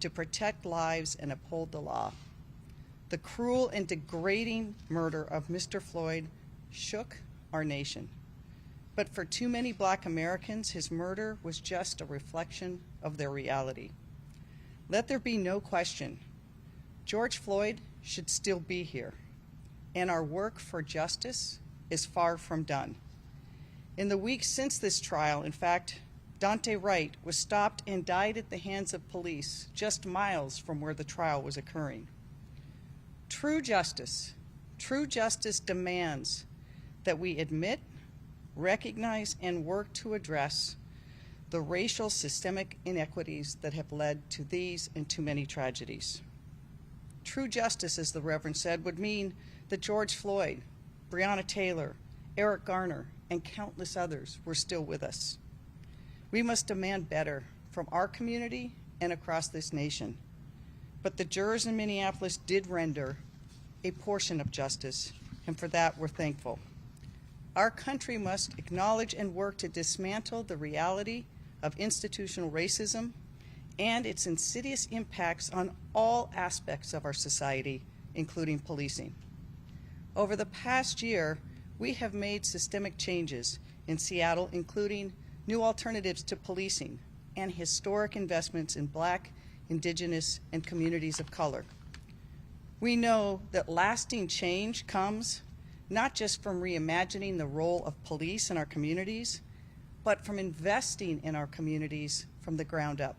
to protect lives and uphold the law. The cruel and degrading murder of Mr. Floyd shook our nation. But for too many Black Americans, his murder was just a reflection of their reality. Let there be no question, George Floyd should still be here, and our work for justice is far from done. In the weeks since this trial, in fact, Daunte Wright was stopped and died at the hands of police just miles from where the trial was occurring. True justice demands that we admit, recognize, and work to address the racial systemic inequities that have led to these and too many tragedies. True justice, as the Reverend said, would mean that George Floyd, Breonna Taylor, Eric Garner, and countless others were still with us. We must demand better from our community and across this nation. But the jurors in Minneapolis did render a portion of justice, and for that we're thankful. Our country must acknowledge and work to dismantle the reality of institutional racism and its insidious impacts on all aspects of our society, including policing. Over the past year, we have made systemic changes in Seattle, including new alternatives to policing and historic investments in Black, Indigenous, and communities of color. We know that lasting change comes not just from reimagining the role of police in our communities, but from investing in our communities from the ground up.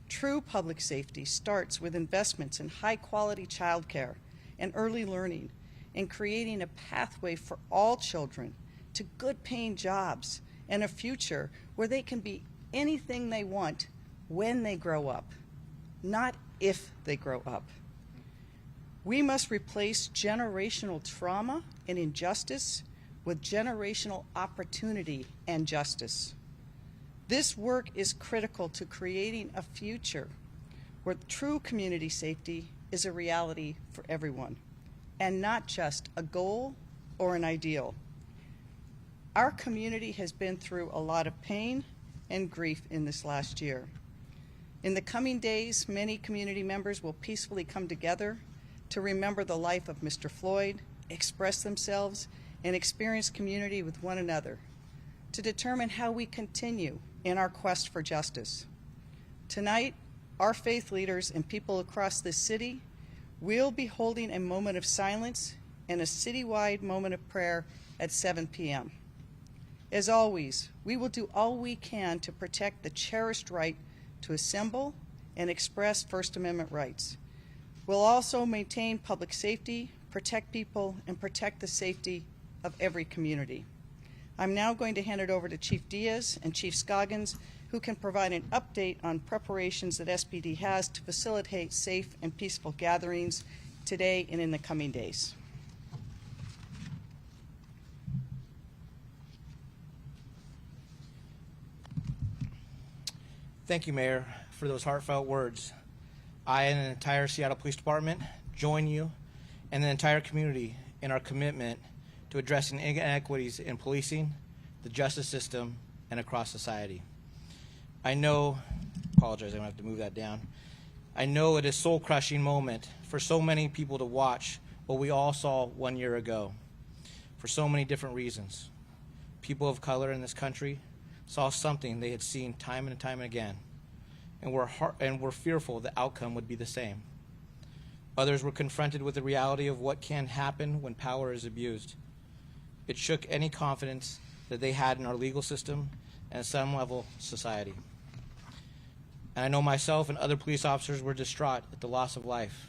True public safety starts with investments in high-quality childcare and early learning, and creating a pathway for all children to good-paying jobs and a future where they can be anything they want when they grow up, not if they grow up. We must replace generational trauma and injustice with generational opportunity and justice. This work is critical to creating a future where true community safety is a reality for everyone, and not just a goal or an ideal. Our community has been through a lot of pain and grief in this last year. In the coming days, many community members will peacefully come together to remember the life of Mr. Floyd, express themselves, and experience community with one another, to determine how we continue in our quest for justice. Tonight, our faith leaders and people across this city will be holding a moment of silence and a citywide moment of prayer at 7 p.m. As always, we will do all we can to protect the cherished right to assemble and express First Amendment rights. We'll also maintain public safety, protect people, and protect the safety of every community. I'm now going to hand it over to Chief Diaz and Chief Coggins, who can provide an update on preparations that SPD has to facilitate safe and peaceful gatherings today and in the coming days. Thank you, Mayor, for those heartfelt words. I and the entire Seattle Police Department join you and the entire community in our commitment to addressing inequities in policing, the justice system, and across society. I know, apologize, I'm gonna have to move that down. I know it is a soul-crushing moment for so many people to watch what we all saw 1 year ago for so many different reasons. People of color in this country saw something they had seen time and time again, and were fearful the outcome would be the same. Others were confronted with the reality of what can happen when power is abused. It shook any confidence that they had in our legal system and at some level society. And I know myself and other police officers were distraught at the loss of life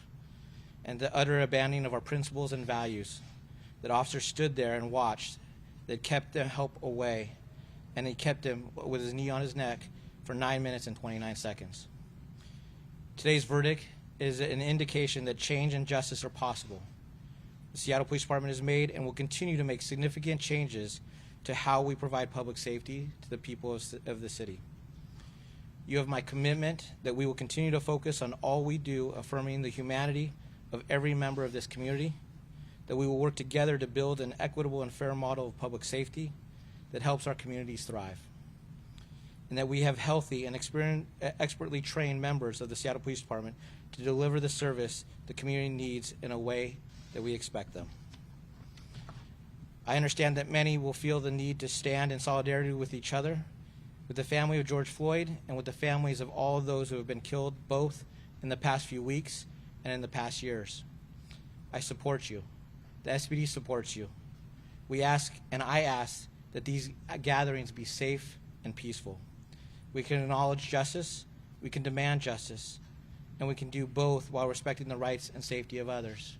and the utter abandoning of our principles and values. That officers stood there and watched, that kept their help away, and he kept him with his knee on his neck for 9 minutes and 29 seconds. Today's verdict is an indication that change and justice are possible. The Seattle Police Department has made and will continue to make significant changes to how we provide public safety to the people of the city. You have my commitment that we will continue to focus on all we do, affirming the humanity of every member of this community, that we will work together to build an equitable and fair model of public safety that helps our communities thrive. and that we have healthy and expertly trained members of the Seattle Police Department to deliver the service the community needs in a way that we expect them. I understand that many will feel the need to stand in solidarity with each other, with the family of George Floyd, and with the families of all of those who have been killed both in the past few weeks and in the past years. I support you. The SPD supports you. We ask, and I ask, that these gatherings be safe and peaceful. We can acknowledge justice, we can demand justice, and we can do both while respecting the rights and safety of others.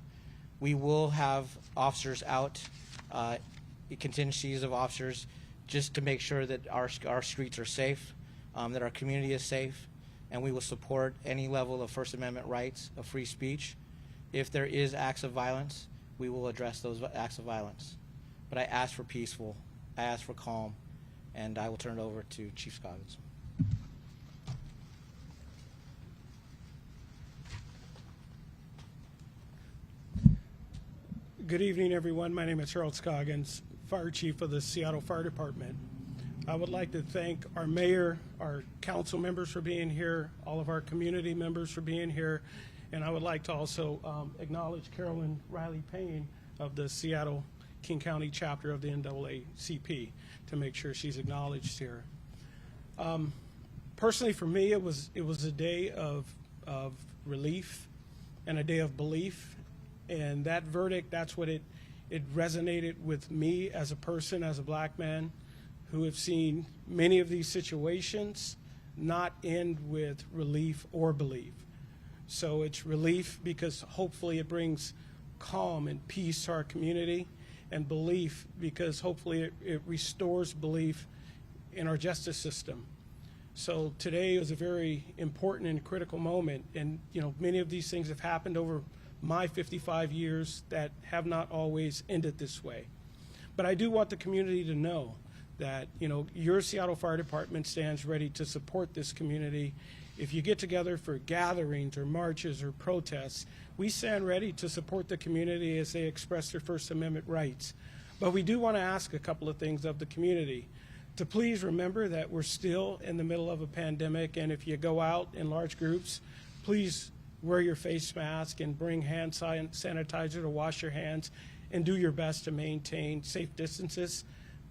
We will have officers out, contingencies of officers, just to make sure that our streets are safe, that our community is safe, and we will support any level of First Amendment rights of free speech. If there is acts of violence, we will address those acts of violence. But I ask for peaceful, I ask for calm, and I will turn it over to Chief Coggins. Good evening, everyone. My name is Harold Coggins, Fire Chief of the Seattle Fire Department. I would like to thank our mayor, our council members for being here, all of our community members for being here, and I would like to also acknowledge Carolyn Riley Payne of the Seattle King County chapter of the NAACP to make sure she's acknowledged here. Personally, for me, it was a day of relief and a day of belief. And that verdict, that's what it resonated with me as a person, as a black man, who have seen many of these situations not end with relief or belief. So it's relief because hopefully it brings calm and peace to our community, and belief because hopefully it restores belief in our justice system. So today was a very important and critical moment, and many of these things have happened over my 55 years that have not always ended this way. But I do want the community to know that, your Seattle Fire Department stands ready to support this community. If you get together for gatherings or marches or protests, we stand ready to support the community as they express their First Amendment rights. But we do want to ask a couple of things of the community. To please remember that we're still in the middle of a pandemic, and if you go out in large groups, please wear your face mask and bring hand sanitizer to wash your hands and do your best to maintain safe distances.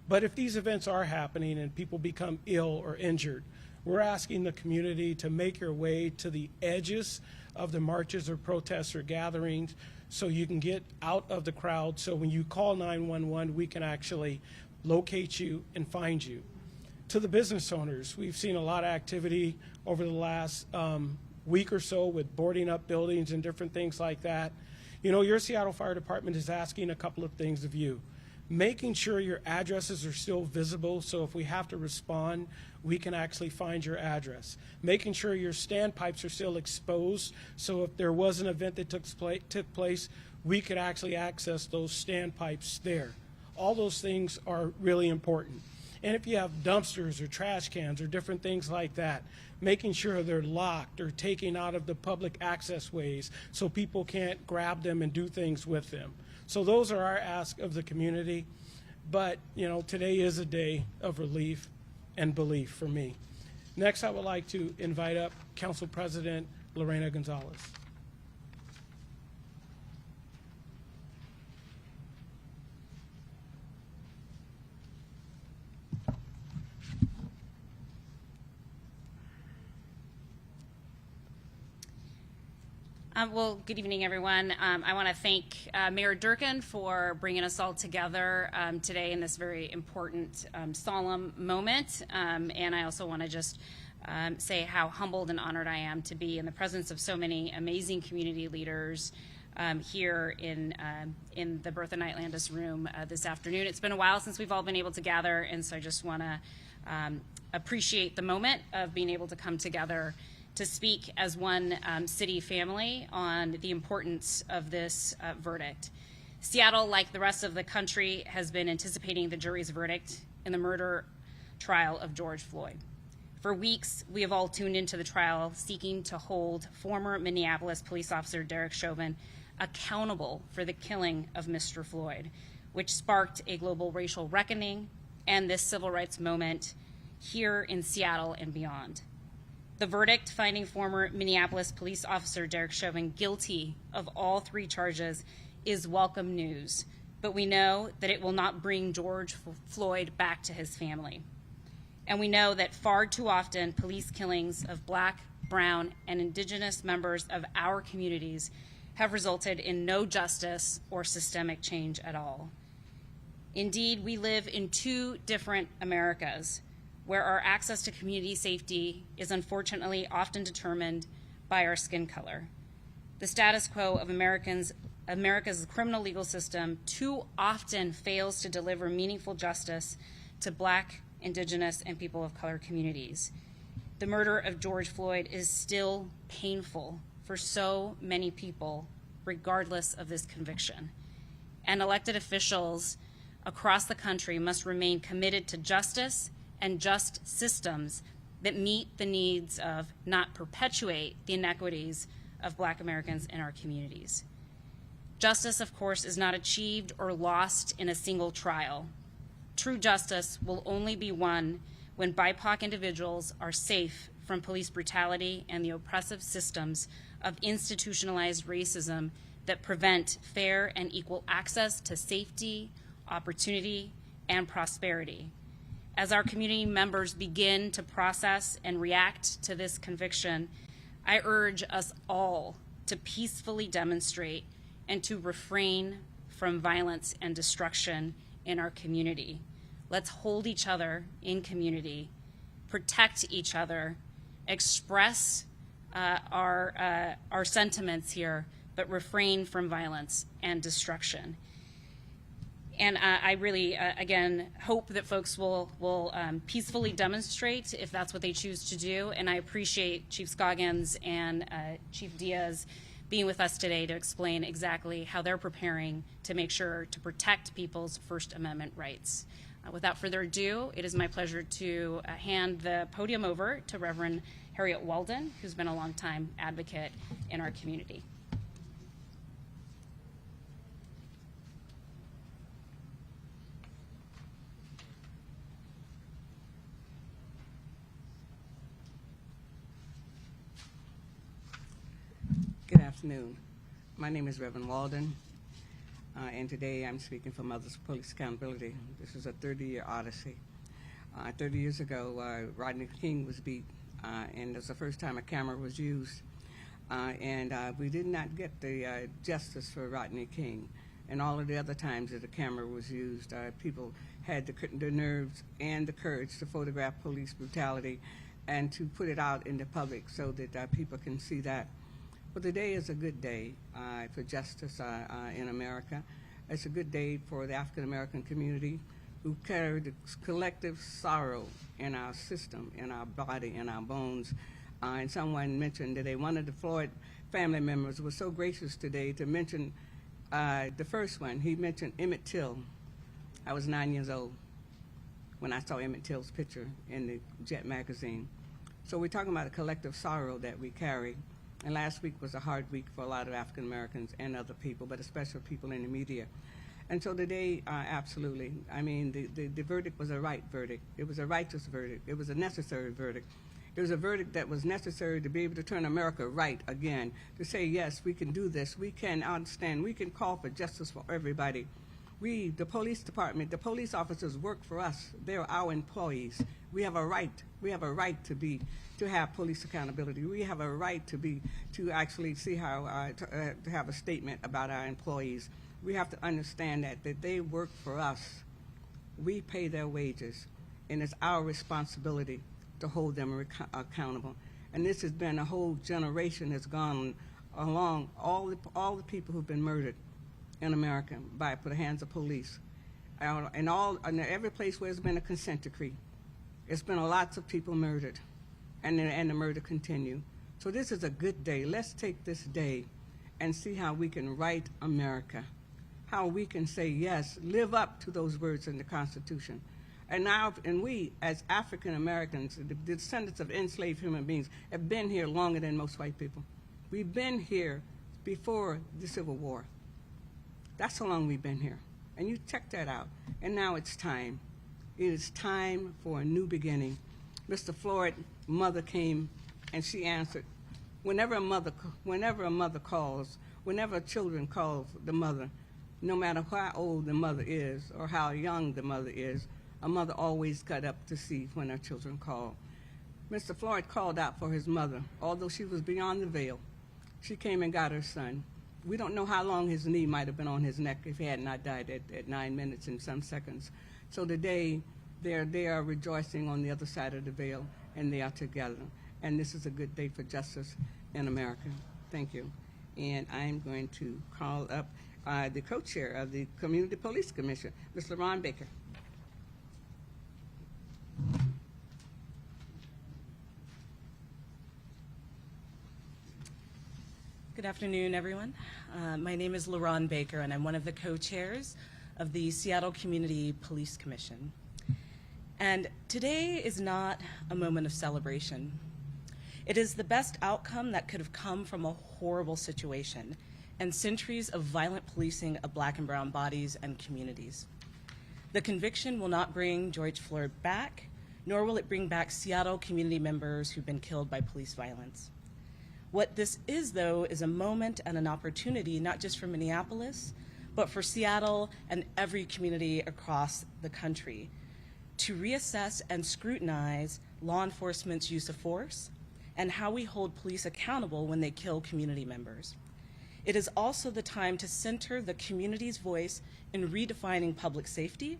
But if these events are happening and people become ill or injured, we're asking the community to make your way to the edges of the marches or protests or gatherings so you can get out of the crowd, so when you call 911, we can actually locate you and find you. To the business owners, we've seen a lot of activity over the last week or so with boarding up buildings and different things like that. Your Seattle Fire Department is asking a couple of things of you. Making sure your addresses are still visible, so if we have to respond, we can actually find your address. Making sure your standpipes are still exposed, so if there was an event that took place, we could actually access those standpipes there. All those things are really important. And if you have dumpsters or trash cans or different things like that, making sure they're locked or taken out of the public access ways so people can't grab them and do things with them. So those are our ask of the community. But, today is a day of relief and belief for me. Next, I would like to invite up Council President Lorena Gonzalez. Well, good evening, everyone. I want to thank Mayor Durkin for bringing us all together today in this very important, solemn moment. And I also want to just say how humbled and honored I am to be in the presence of so many amazing community leaders here in the Bertha Knight-Landis room this afternoon. It's been a while since we've all been able to gather, and so I just want to appreciate the moment of being able to come together to speak as one city family on the importance of this verdict. Seattle, like the rest of the country, has been anticipating the jury's verdict in the murder trial of George Floyd. For weeks, we have all tuned into the trial seeking to hold former Minneapolis police officer Derek Chauvin accountable for the killing of Mr. Floyd, which sparked a global racial reckoning and this civil rights moment here in Seattle and beyond. The verdict finding former Minneapolis police officer Derek Chauvin guilty of all 3 charges is welcome news, but we know that it will not bring George Floyd back to his family. And we know that far too often police killings of Black, brown, and indigenous members of our communities have resulted in no justice or systemic change at all. Indeed, we live in 2 different Americas, where our access to community safety is unfortunately often determined by our skin color. The status quo of America's criminal legal system too often fails to deliver meaningful justice to Black, indigenous, and people of color communities. The murder of George Floyd is still painful for so many people, regardless of this conviction. And elected officials across the country must remain committed to justice and just systems that meet the needs of, not perpetuate, the inequities of Black Americans in our communities. Justice, of course, is not achieved or lost in a single trial. True justice will only be won when BIPOC individuals are safe from police brutality and the oppressive systems of institutionalized racism that prevent fair and equal access to safety, opportunity, and prosperity. As our community members begin to process and react to this conviction, I urge us all to peacefully demonstrate and to refrain from violence and destruction in our community. Let's hold each other in community, protect each other, express our sentiments here, but refrain from violence and destruction. And I really, again, hope that folks will peacefully demonstrate if that's what they choose to do. And I appreciate Chief Coggins and Chief Diaz being with us today to explain exactly how they're preparing to make sure to protect people's First Amendment rights. Without further ado, it is my pleasure to hand the podium over to Reverend Harriet Walden, who's been a longtime advocate in our community. Good afternoon. My name is Reverend Walden, and today I'm speaking for Mothers for Police Accountability. This is a 30-year odyssey. 30 years ago, Rodney King was beat, and it was the first time a camera was used. And we did not get the justice for Rodney King. And all of the other times that the camera was used, people had the nerves and the courage to photograph police brutality and to put it out in the public so that people can see that. But today is a good day for justice in America. It's a good day for the African American community who carry the collective sorrow in our system, in our body, in our bones. And someone mentioned today, one of the Floyd family members was so gracious today to mention the first one. He mentioned Emmett Till. I was 9 years old when I saw Emmett Till's picture in the Jet magazine. So we're talking about a collective sorrow that we carry. And last week was a hard week for a lot of African Americans and other people, but especially people in the media. And so today, absolutely. I mean, the verdict was a right verdict. It was a righteous verdict. It was a necessary verdict. It was a verdict that was necessary to be able to turn America right again, to say, yes, we can do this. We can understand. We can call for justice for everybody. We, the police department, the police officers work for us. They're our employees. We have a right. We have a right to have police accountability. We have a right to actually see how to have a statement about our employees. We have to understand that they work for us. We pay their wages, and it's our responsibility to hold them accountable. And this has been a whole generation that's gone along, all the people who've been murdered in America by the hands of police. And every place where there's been a consent decree, it's been lots of people murdered, and the murder continue. So this is a good day. Let's take this day and see how we can right America, how we can say, yes, live up to those words in the Constitution. And we, as African Americans, the descendants of enslaved human beings, have been here longer than most white people. We've been here before the Civil War. That's how long we've been here. And you check that out. And now it's time. It is time for a new beginning. Mr. Floyd's mother came and she answered. Whenever a mother calls, whenever children call the mother, no matter how old the mother is or how young the mother is, a mother always got up to see when her children call. Mr. Floyd called out for his mother, although she was beyond the veil. She came and got her son. We don't know how long his knee might have been on his neck if he had not died at 9 minutes and some seconds. So today, they are rejoicing on the other side of the veil, and they are together. And this is a good day for justice in America. Thank you. And I'm going to call up the co-chair of the Community Police Commission, Ms. LaRon Baker. Good afternoon, everyone. My name is LaRon Baker, and I'm one of the co-chairs of the Seattle Community Police Commission. And today is not a moment of celebration. It is the best outcome that could have come from a horrible situation and centuries of violent policing of Black and brown bodies and communities. The conviction will not bring George Floyd back, nor will it bring back Seattle community members who've been killed by police violence. What this is, though, is a moment and an opportunity, not just for Minneapolis, but for Seattle and every community across the country, to reassess and scrutinize law enforcement's use of force and how we hold police accountable when they kill community members. It is also the time to center the community's voice in redefining public safety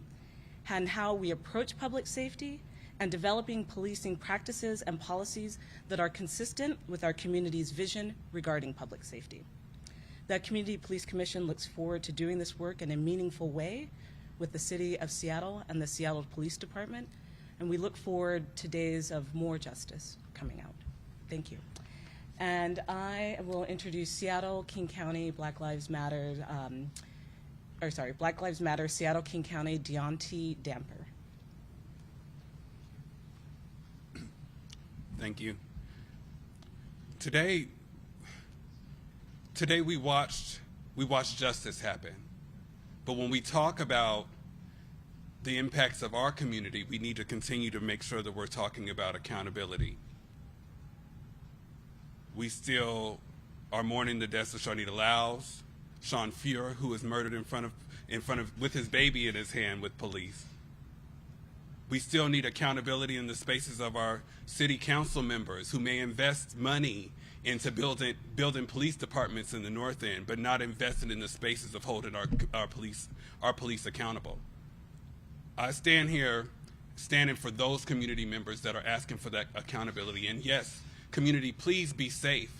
and how we approach public safety and developing policing practices and policies that are consistent with our community's vision regarding public safety. The Community Police Commission looks forward to doing this work in a meaningful way with the City of Seattle and the Seattle Police Department, and we look forward to days of more justice coming out. Thank you. And I will introduce Seattle, King County, Black Lives Matter, Black Lives Matter, Seattle, King County, Deonte Damper. Thank you. Today we watched justice happen. But when we talk about the impacts of our community, we need to continue to make sure that we're talking about accountability. We still are mourning the deaths of Sharnita Lyles, Sean Fuhrer, who was murdered in front of with his baby in his hand with police. We still need accountability in the spaces of our city council members who may invest money into building police departments in the North End, but not invested in the spaces of holding our police accountable. I stand here standing for those community members that are asking for that accountability. And yes, community, please be safe,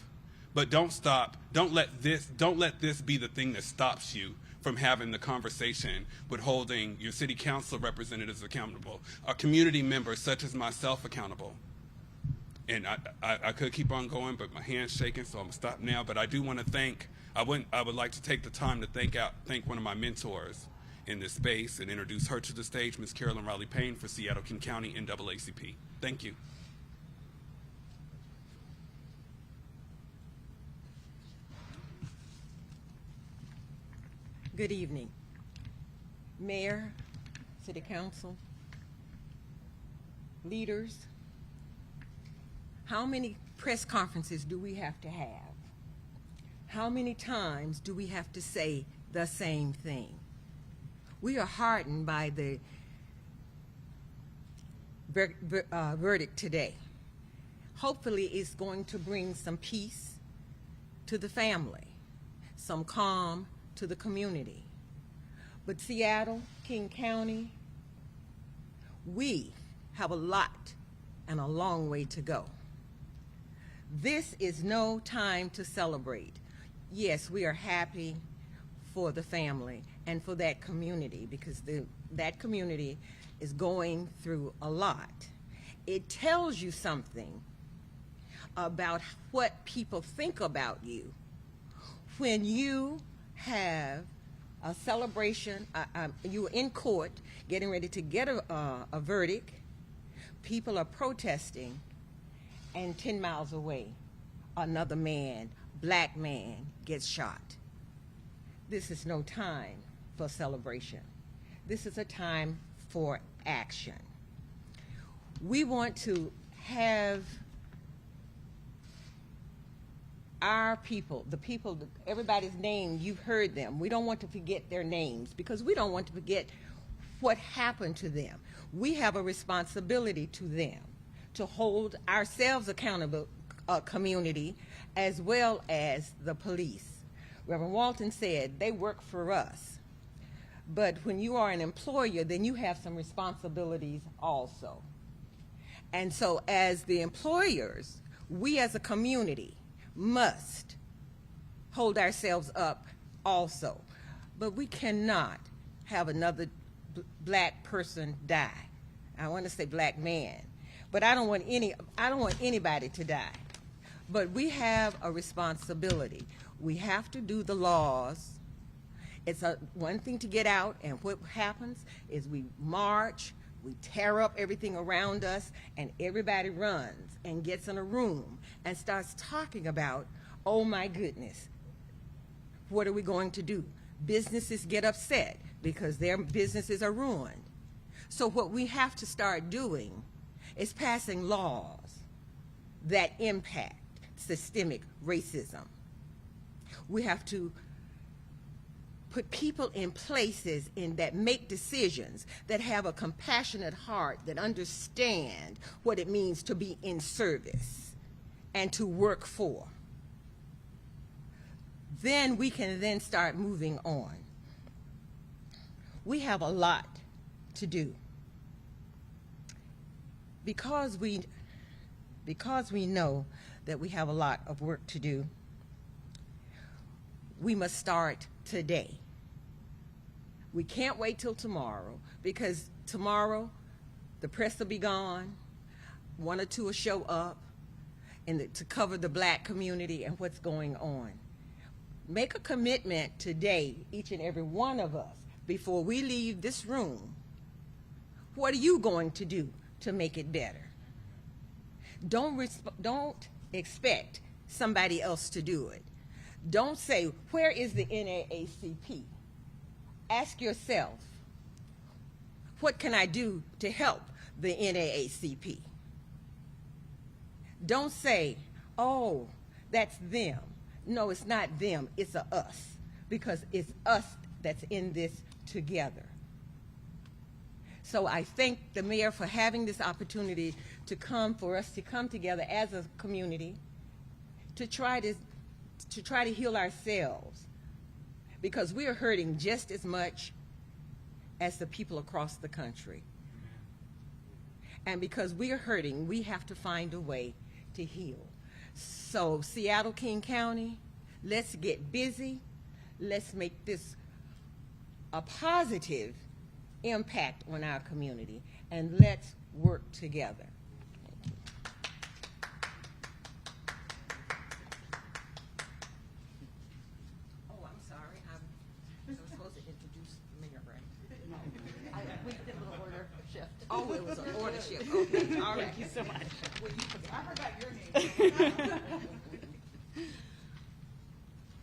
but don't let this be the thing that stops you from having the conversation with holding your city council representatives accountable, our community members such as myself accountable. And I could keep on going, but my hand's shaking, so I'm gonna stop now. But I do want to thank, I would like to take the time to thank one of my mentors in this space and introduce her to the stage, Ms. Carolyn Riley Payne for Seattle King County NAACP. Thank you. Good evening. Mayor, City Council, leaders, how many press conferences do we have to have? How many times do we have to say the same thing? We are heartened by the verdict today. Hopefully it's going to bring some peace to the family, some calm to the community. But Seattle, King County, we have a lot and a long way to go. This is no time to celebrate. Yes, we are happy for the family and for that community because that community is going through a lot. It tells you something about what people think about you when you have a celebration, you're in court getting ready to get a verdict, people are protesting, and 10 miles away, another man, black man, gets shot. This is no time for celebration. This is a time for action. We want to have our people, everybody's name, you've heard them. We don't want to forget their names because we don't want to forget what happened to them. We have a responsibility to them to hold ourselves accountable, community, as well as the police. Reverend Walton said they work for us. But when you are an employer, then you have some responsibilities also. And so as the employers, we as a community must hold ourselves up also. But we cannot have another black person die. I want to say black man, but I don't want anybody to die. But we have a responsibility. We have to do the laws. It's one thing to get out, and what happens is we march, we tear up everything around us, and everybody runs and gets in a room and starts talking about, oh my goodness, what are we going to do? Businesses get upset because their businesses are ruined. So what we have to start doing is passing laws that impact systemic racism. We have to put people in places that make decisions, that have a compassionate heart, that understand what it means to be in service and to work for. Then we can then start moving on. We have a lot to do. Because we know that we have a lot of work to do, we must start today. We can't wait till tomorrow, because tomorrow the press will be gone, one or two will show up to cover the black community and what's going on. Make a commitment today, each and every one of us, before we leave this room. What are you going to do to make it better? Don't expect somebody else to do it. Don't say, where is the NAACP? Ask yourself, what can I do to help the NAACP? Don't say, oh, that's them. No, it's not them, it's a us, because it's us that's in this together. So I thank the mayor for having this opportunity for us to come together as a community to try to heal ourselves, because we are hurting just as much as the people across the country. And because we are hurting, we have to find a way to heal. So Seattle, King County, let's get busy. Let's make this a positive impact on our community, and let's work together. Oh, I'm sorry. I was supposed to introduce the mayor, right? We did a little order shift. Oh, it was an order shift. Okay, all right. Thank you so much. I forgot your name.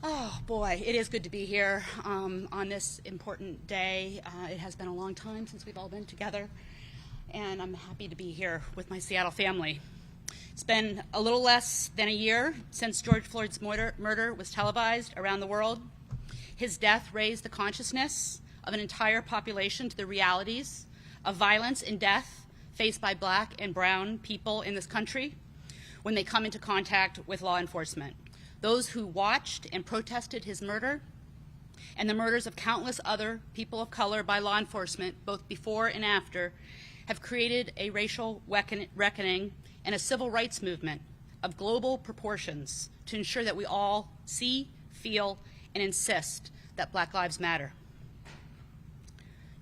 Oh boy, it is good to be here on this important day. It has been a long time since we've all been together, and I'm happy to be here with my Seattle family. It's been a little less than a year since George Floyd's murder was televised around the world. His death raised the consciousness of an entire population to the realities of violence and death faced by black and brown people in this country when they come into contact with law enforcement. Those who watched and protested his murder and the murders of countless other people of color by law enforcement, both before and after, have created a racial reckoning and a civil rights movement of global proportions to ensure that we all see, feel, and insist that Black Lives Matter.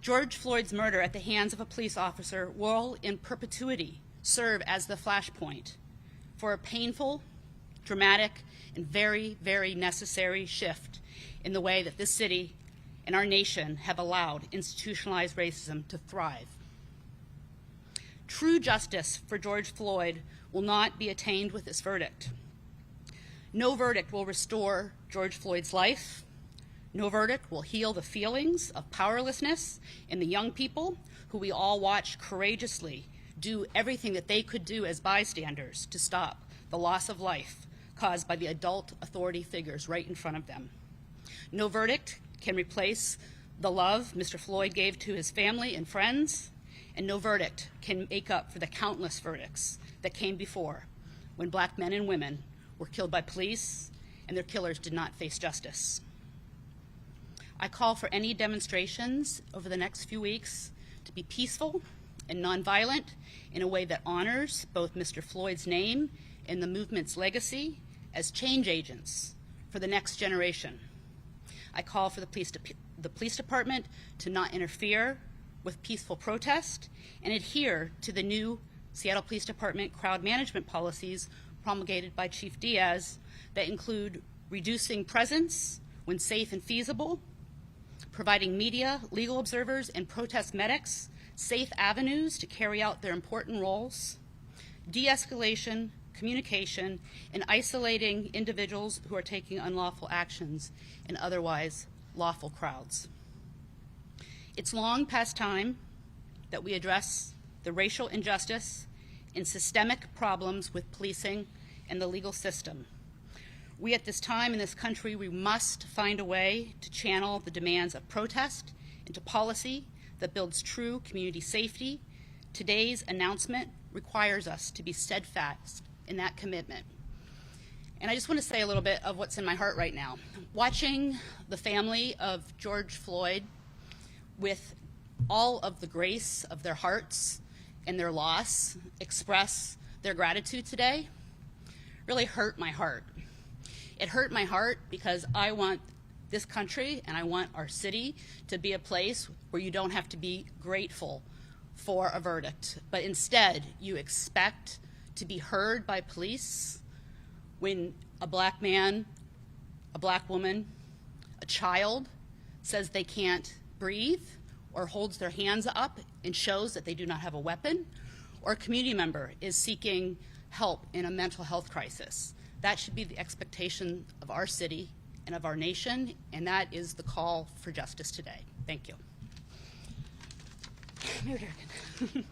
George Floyd's murder at the hands of a police officer will, in perpetuity, serve as the flashpoint for a painful, dramatic, and very, very necessary shift in the way that this city and our nation have allowed institutionalized racism to thrive. True justice for George Floyd will not be attained with this verdict. No verdict will restore George Floyd's life. No verdict will heal the feelings of powerlessness in the young people who we all watched courageously do everything that they could do as bystanders to stop the loss of life caused by the adult authority figures right in front of them. No verdict can replace the love Mr. Floyd gave to his family and friends, and no verdict can make up for the countless verdicts that came before when black men and women were killed by police and their killers did not face justice. I call for any demonstrations over the next few weeks to be peaceful and nonviolent in a way that honors both Mr. Floyd's name and the movement's legacy as change agents for the next generation. I call for the police department to not interfere with peaceful protest and adhere to the new Seattle Police Department crowd management policies promulgated by Chief Diaz that include reducing presence when safe and feasible, providing media, legal observers, and protest medics safe avenues to carry out their important roles, de-escalation, communication, and isolating individuals who are taking unlawful actions in otherwise lawful crowds. It's long past time that we address the racial injustice and systemic problems with policing and the legal system. We at this time in this country, we must find a way to channel the demands of protest into policy that builds true community safety. Today's announcement requires us to be steadfast in that commitment. And I just want to say a little bit of what's in my heart right now. Watching the family of George Floyd with all of the grace of their hearts and their loss express their gratitude today really hurt my heart. It hurt my heart because I want this country and I want our city to be a place where you don't have to be grateful for a verdict, but instead you expect to be heard by police when a black man, a black woman, a child says they can't breathe or holds their hands up and shows that they do not have a weapon, or a community member is seeking help in a mental health crisis. That should be the expectation of our city and of our nation, and that is the call for justice today. Thank you. Mayor Durkin.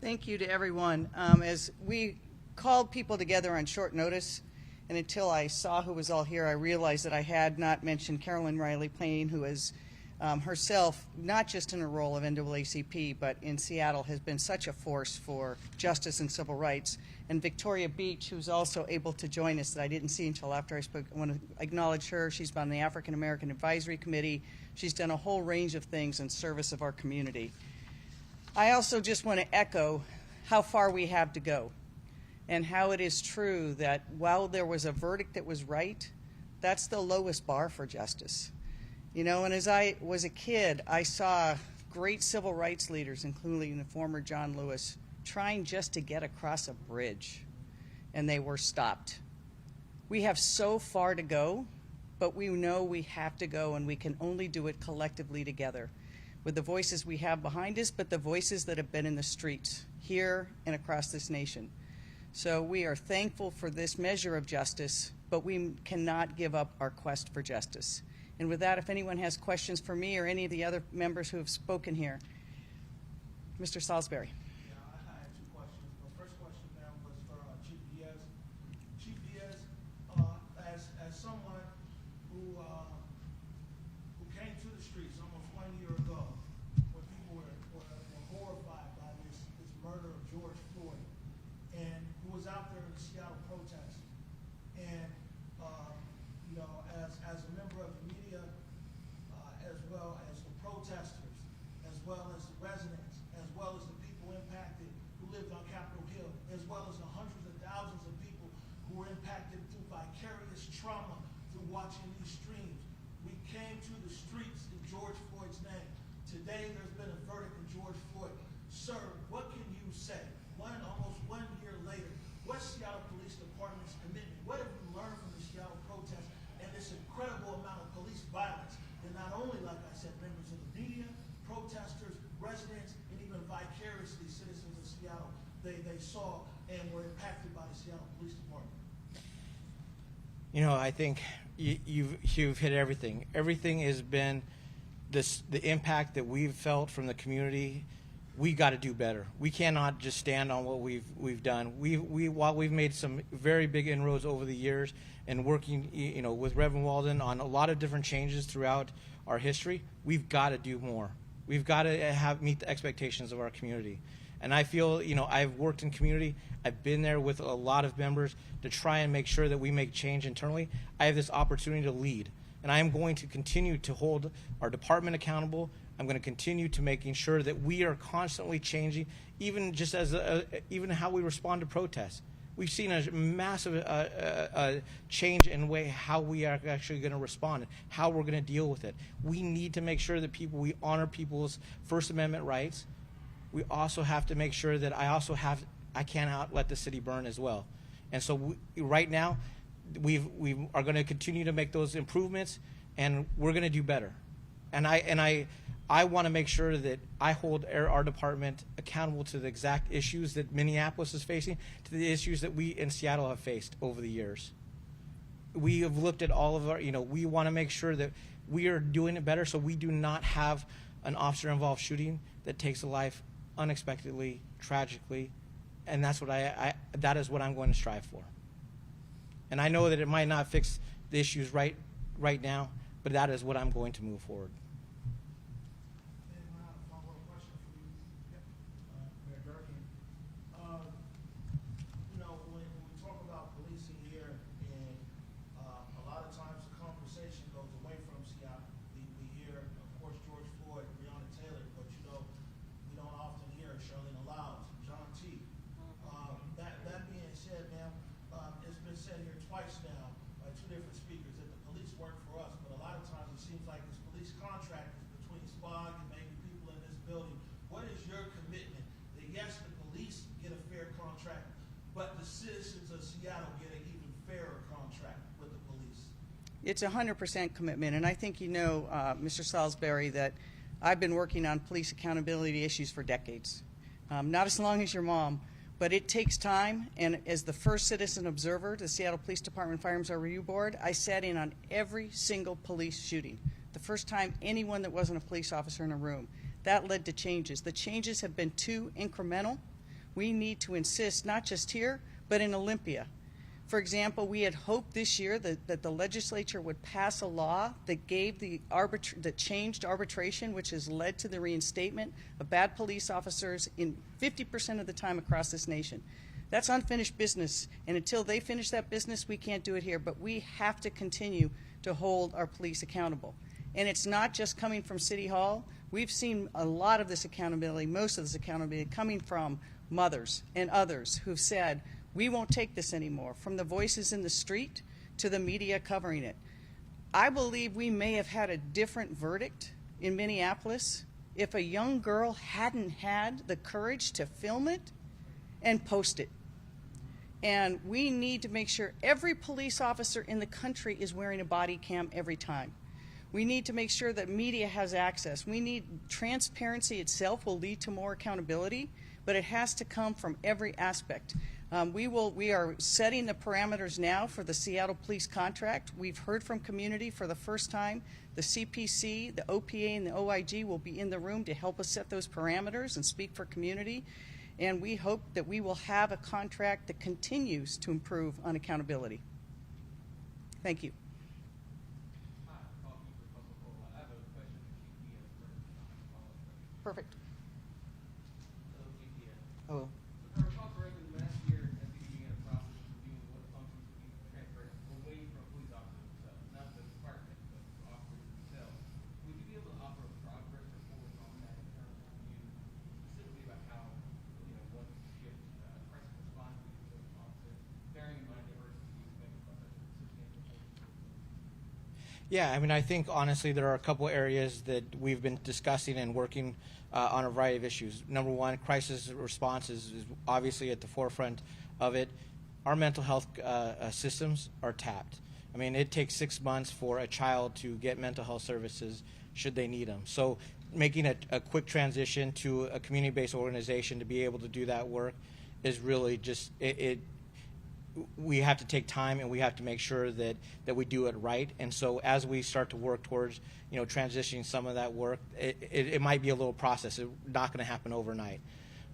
Thank you to everyone. As we called people together on short notice, and until I saw who was all here, I realized that I had not mentioned Carolyn Riley Payne, who is herself, not just in her role of NAACP, but in Seattle, has been such a force for justice and civil rights. And Victoria Beach, who's also able to join us that I didn't see until after I spoke. I want to acknowledge her. She's been on the African American Advisory Committee. She's done a whole range of things in service of our community. I also just want to echo how far we have to go and how it is true that while there was a verdict that was right, that's the lowest bar for justice. You know, and as I was a kid, I saw great civil rights leaders, including the former John Lewis, trying just to get across a bridge, and they were stopped. We have so far to go, but we know we have to go, and we can only do it collectively together with the voices we have behind us, but the voices that have been in the streets here and across this nation. So we are thankful for this measure of justice, but we cannot give up our quest for justice. And with that, if anyone has questions for me or any of the other members who have spoken here. Mr. Salisbury. Yeah, I have two questions. The first question, ma'am, was for Chief Diaz. Chief Diaz, as someone who came to the streets almost 1 year ago, when people were horrified by this murder of George Floyd, and who was out there in the Seattle protest, and you know, as a member of the media, as well as the protesters, as well as the residents, as well as the people impacted who lived on Capitol Hill, as well as the hundreds of thousands of people who were impacted through vicarious trauma through watching these streams. We came to the streets in George Floyd's name. Today there's been a verdict in George Floyd. Sir, what can you say? Almost 1 year later, what's Seattle Police Department's commitment? What have you learned from the Seattle protest and this incredible amount of police violence? And not only, like I said, members of the media, protesters, residents, and even vicariously citizens of Seattle, they saw and were impacted by the Seattle Police Department. You know, I think you've hit everything. Everything has been the impact that we've felt from the community. We got to do better. We cannot just stand on what we've done. While we've made some very big inroads over the years and working, with Reverend Walden on a lot of different changes throughout our history, we've got to do more. We've got to meet the expectations of our community. And I feel, I've worked in community. I've been there with a lot of members to try and make sure that we make change internally. I have this opportunity to lead, and I am going to continue to hold our department accountable. I'm going to continue to making sure that we are constantly changing, even just as even how we respond to protests. We've seen a massive change in way how we are actually going to respond and how we're going to deal with it. We need to make sure that we honor people's First Amendment rights. We also have to make sure that I cannot let the city burn as well. And so right now, we are going to continue to make those improvements, and we're going to do better. And I want to make sure that I hold our department accountable to the exact issues that Minneapolis is facing, to the issues that we in Seattle have faced over the years. We have looked at all of our, we want to make sure that we are doing it better so we do not have an officer-involved shooting that takes a life unexpectedly, tragically, and that's what that is what I'm going to strive for. And I know that it might not fix the issues right now, but that is what I'm going to move forward. When we talk about policing here, and a lot of times the conversation goes away from Seattle. We hear, of course, George Floyd, Breonna Taylor, but we don't often hear Charlene Allows, John T. That being said, ma'am, it's been said here twice now by two different speakers that the police work for us, but a lot of times it seems like it's police contractors between SPOG and maybe people in this building. What is your commitment that yes, the police get a fair contract, but the citizens of Seattle get an even fairer contract with the police? It's 100% commitment, and I think Mr. Salisbury, that I've been working on police accountability issues for decades. Not as long as your mom, but it takes time, and as the first citizen observer to the Seattle Police Department Firearms Review Board, I sat in on every single police shooting. The first time anyone that wasn't a police officer in a room. That led to changes. The changes have been too incremental. We need to insist, not just here, but in Olympia. For example, we had hoped this year that the legislature would pass a law that gave that changed arbitration, which has led to the reinstatement of bad police officers in 50% of the time across this nation. That's unfinished business, and until they finish that business, we can't do it here. But we have to continue to hold our police accountable. And it's not just coming from City Hall. We've seen a lot of this accountability, most of this accountability, coming from mothers and others who've said, we won't take this anymore, from the voices in the street to the media covering it. I believe we may have had a different verdict in Minneapolis if a young girl hadn't had the courage to film it and post it. And we need to make sure every police officer in the country is wearing a body cam every time. We need to make sure that media has access. We need transparency itself will lead to more accountability, but it has to come from every aspect. We are setting the parameters now for the Seattle Police contract. We've heard from community for the first time. The CPC, the OPA, and the OIG will be in the room to help us set those parameters and speak for community. And we hope that we will have a contract that continues to improve on accountability. Thank you. Perfect. Hello. Yeah, I mean, I think honestly there are a couple areas that we've been discussing and working on a variety of issues. Number one, crisis response is obviously at the forefront of it. Our mental health systems are tapped. I mean, it takes 6 months for a child to get mental health services should they need them. So making a quick transition to a community-based organization to be able to do that work is really just, we have to take time and we have to make sure that we do it right. And so as we start to work towards, transitioning some of that work, it might be a little process. It's not going to happen overnight.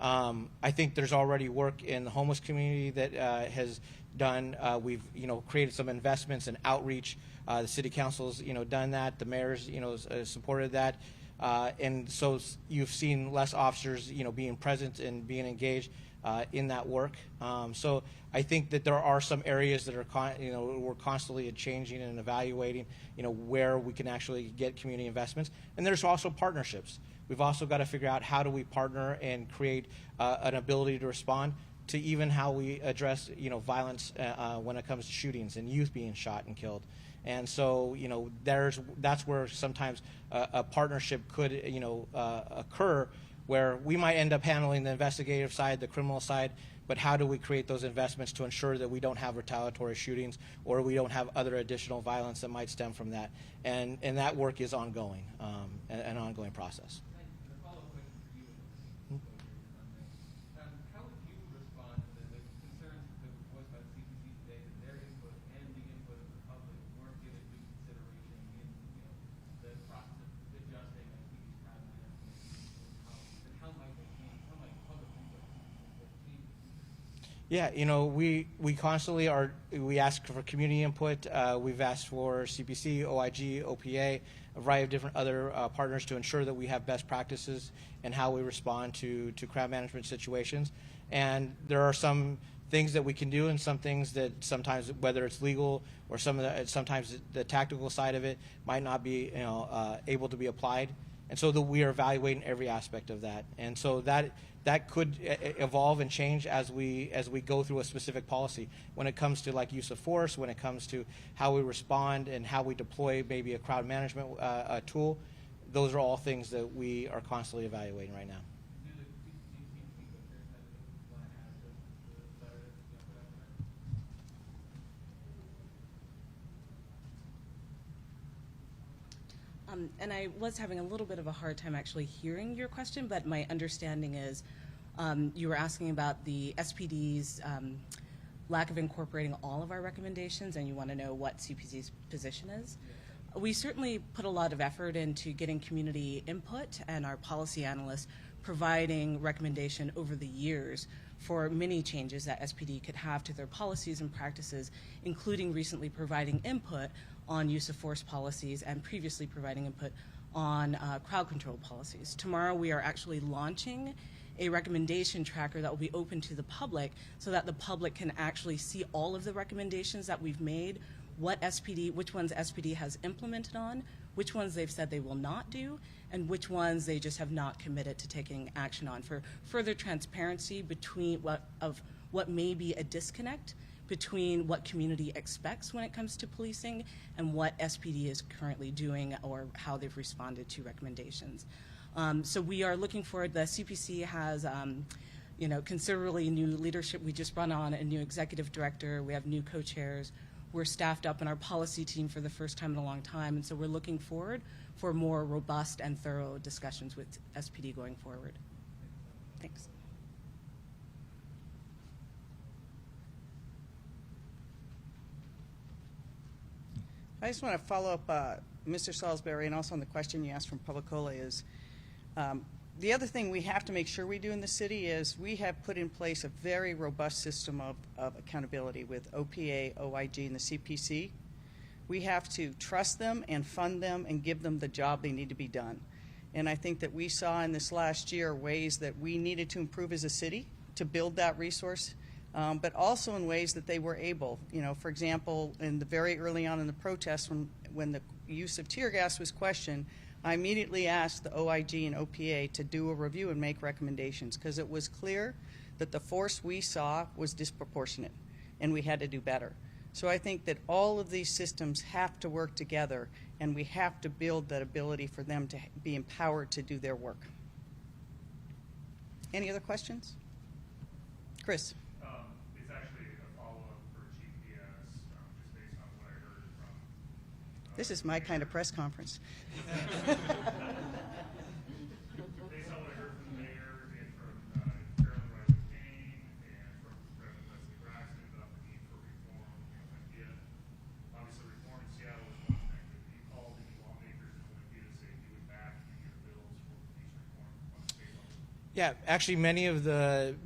I think there's already work in the homeless community that has done. We've created some investments and outreach. The city council's done that. The mayor's supported that. And so you've seen less officers being present and being engaged in that work. So I think that there are some areas that are we're constantly changing and evaluating where we can actually get community investments. And there's also partnerships. We've also got to figure out how do we partner and create an ability to respond to even how we address violence when it comes to shootings and youth being shot and killed. And so that's where sometimes a partnership could occur, where we might end up handling the investigative side, the criminal side, but how do we create those investments to ensure that we don't have retaliatory shootings or we don't have other additional violence that might stem from that? And that work is ongoing, an ongoing process. How would you respond to the concerns that were voiced by the CPC today that their input and the input of the public weren't given due consideration in the process of adjusting SPD's crowd management policies? And how might they change? How might public input change? Yeah, we constantly we ask for community input. We've asked for CPC, OIG, OPA, a variety of different other partners to ensure that we have best practices and how we respond to crowd management situations. And there are some things that we can do and some things that sometimes, whether it's legal or sometimes the tactical side of it might not be able to be applied. And so that we are evaluating every aspect of that. And so that could evolve and change as we go through a specific policy. When it comes to like use of force, when it comes to how we respond and how we deploy maybe a crowd management tool, those are all things that we are constantly evaluating right now. And I was having a little bit of a hard time actually hearing your question, but my understanding is you were asking about the SPD's lack of incorporating all of our recommendations, and you want to know what CPC's position is. We certainly put a lot of effort into getting community input, and our policy analysts providing recommendation over the years for many changes that SPD could have to their policies and practices, including recently providing input on use of force policies and previously providing input on crowd control policies. Tomorrow we are actually launching a recommendation tracker that will be open to the public so that the public can actually see all of the recommendations that we've made, which ones SPD has implemented on, which ones they've said they will not do, and which ones they just have not committed to taking action on, for further transparency between what may be a disconnect between what community expects when it comes to policing and what SPD is currently doing or how they've responded to recommendations. So we are looking forward. The CPC has considerably new leadership. We just brought on a new executive director. We have new co-chairs. We're staffed up in our policy team for the first time in a long time, and so we're looking forward for more robust and thorough discussions with SPD going forward. Thanks. I just want to follow up, Mr. Salisbury, and also on the question you asked from Publicola is, the other thing we have to make sure we do in the city is we have put in place a very robust system of accountability with OPA, OIG, and the CPC. We have to trust them and fund them and give them the job they need to be done. And I think that we saw in this last year ways that we needed to improve as a city to build that resource, but also in ways that they were able. For example, in the very early on in the protest when the use of tear gas was questioned, I immediately asked the OIG and OPA to do a review and make recommendations because it was clear that the force we saw was disproportionate and we had to do better. So I think that all of these systems have to work together and we have to build that ability for them to be empowered to do their work. Any other questions? Chris. It's actually a follow-up for Chief Diaz, just based on what I heard from... This is my kind of press conference. Based on what I heard from the mayor and from Carolyn Riley Kane and from Reverend Leslie Braxton about the need for Yeah, actually, many of the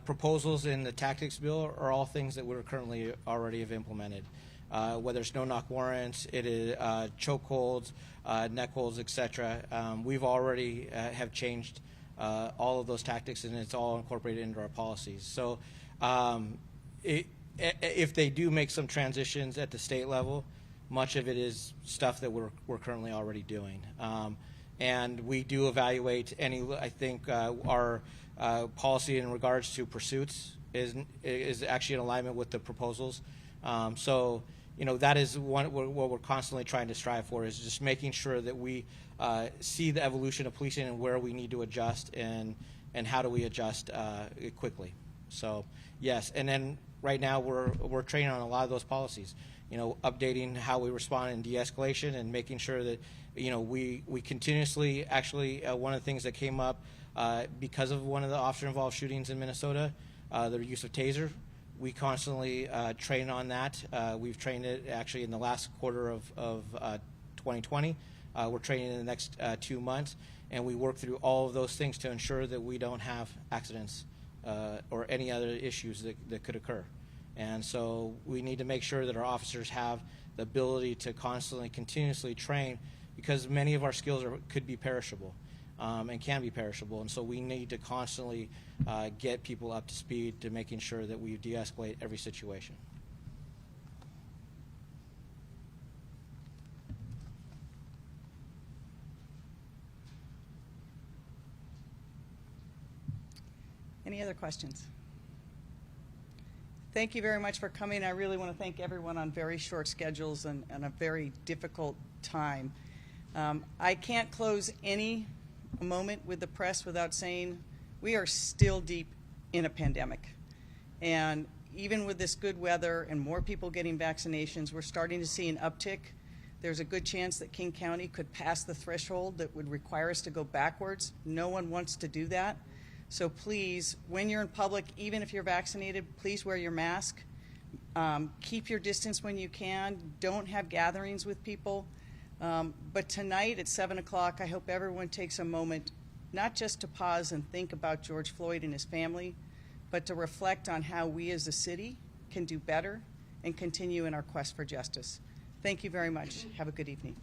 proposals in the tactics bill are all things that we're currently already have implemented. Whether it's no-knock warrants, it is chokeholds, neck holds, etc. We've already have changed all of those tactics, and it's all incorporated into our policies. So if they do make some transitions at the state level, much of it is stuff that we're currently already doing. And we do evaluate any, I think our policy in regards to pursuits is actually in alignment with the proposals. So, you know, that is what we're constantly trying to strive for, is just making sure that we see the evolution of policing and where we need to adjust and how do we adjust quickly. So, yes, and then right now we're training on a lot of those policies, you know, updating how we respond in de-escalation and making sure that, you know, we continuously, actually, one of the things that came up because of one of the officer-involved shootings in Minnesota, the use of taser, we constantly train on that. We've trained it actually in the last quarter of 2020. We're training in the next 2 months, and we work through all of those things to ensure that we don't have accidents or any other issues that could occur. And so we need to make sure that our officers have the ability to constantly, continuously train, because many of our skills could be perishable and can be perishable. And so we need to constantly get people up to speed to making sure that we de-escalate every situation. Any other questions? Thank you very much for coming. I really want to thank everyone on very short schedules and a very difficult time. I can't close any moment with the press without saying we are still deep in a pandemic. And even with this good weather and more people getting vaccinations, we're starting to see an uptick. There's a good chance that King County could pass the threshold that would require us to go backwards. No one wants to do that. So please, when you're in public, even if you're vaccinated, please wear your mask. Keep your distance when you can. Don't have gatherings with people. But tonight at 7 o'clock, I hope everyone takes a moment, not just to pause and think about George Floyd and his family, but to reflect on how we as a city can do better and continue in our quest for justice. Thank you very much. Have a good evening.